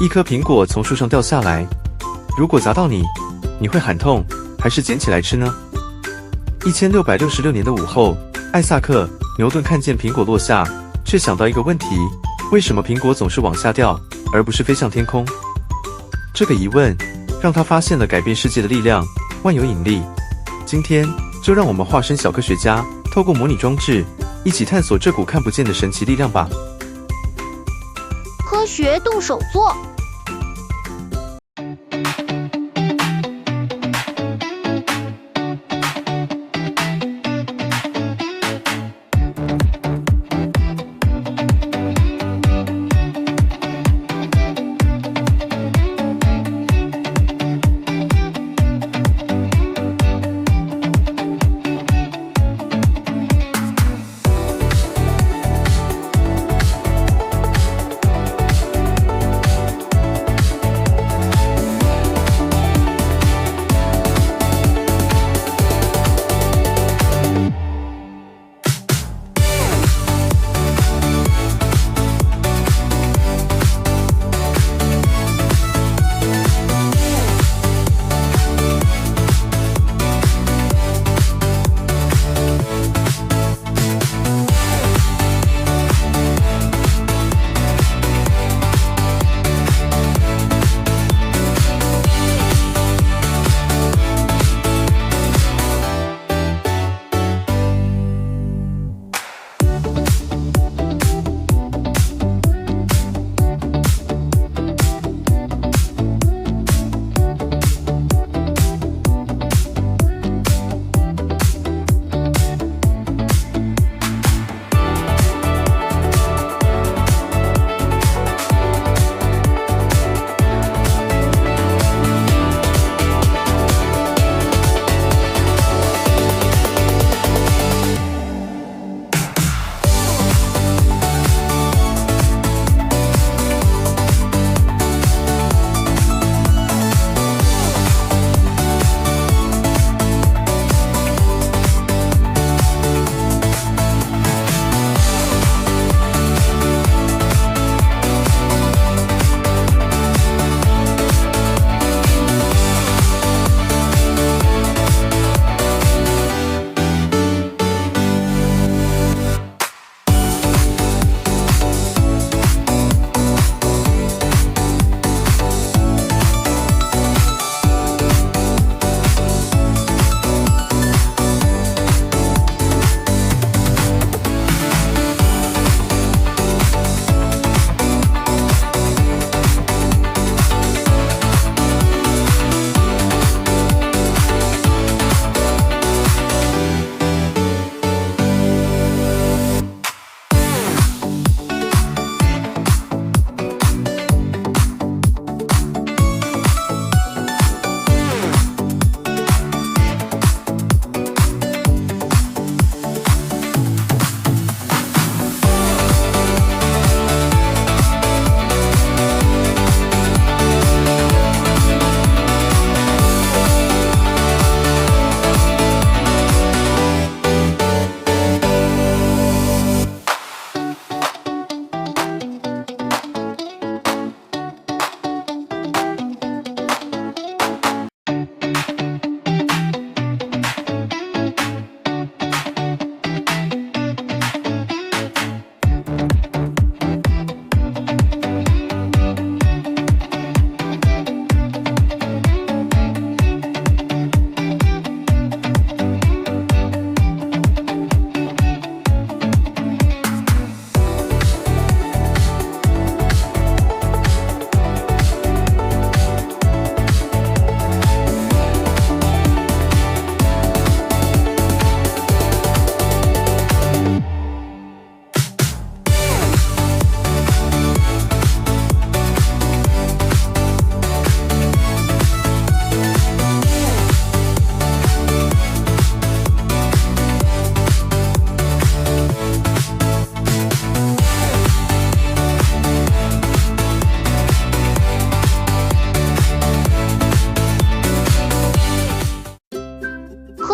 一颗苹果从树上掉下来，如果砸到你，你会喊痛，还是捡起来吃呢？1666年的午后，艾萨克·牛顿看见苹果落下，却想到一个问题：为什么苹果总是往下掉，而不是飞向天空？这个疑问让他发现了改变世界的力量——万有引力。今天就让我们化身小科学家，透过模拟装置，一起探索这股看不见的神奇力量吧。科学动手做。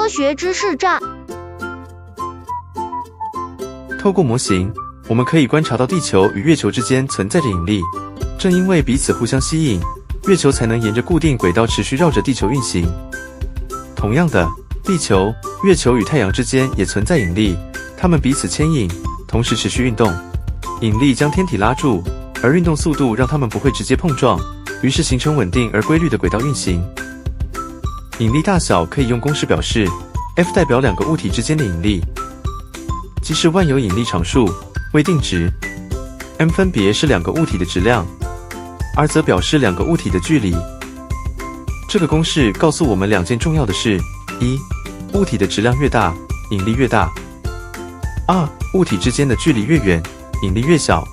学知识站。透过模型，我们可以观察到地球与月球之间存在着引力，正因为彼此互相吸引，月球才能沿着固定轨道持续绕着地球运行。同样的，地球、月球与太阳之间也存在引力，它们彼此牵引，同时持续运动。引力将天体拉住，而运动速度让它们不会直接碰撞，于是形成稳定而规律的轨道运行。引力大小可以用公式表示 ，F 代表两个物体之间的引力，即是万有引力常数，未定值。M 分别是两个物体的质量， R 则表示两个物体的距离。这个公式告诉我们两件重要的事：一、物体的质量越大，引力越大；二、物体之间的距离越远，引力越小。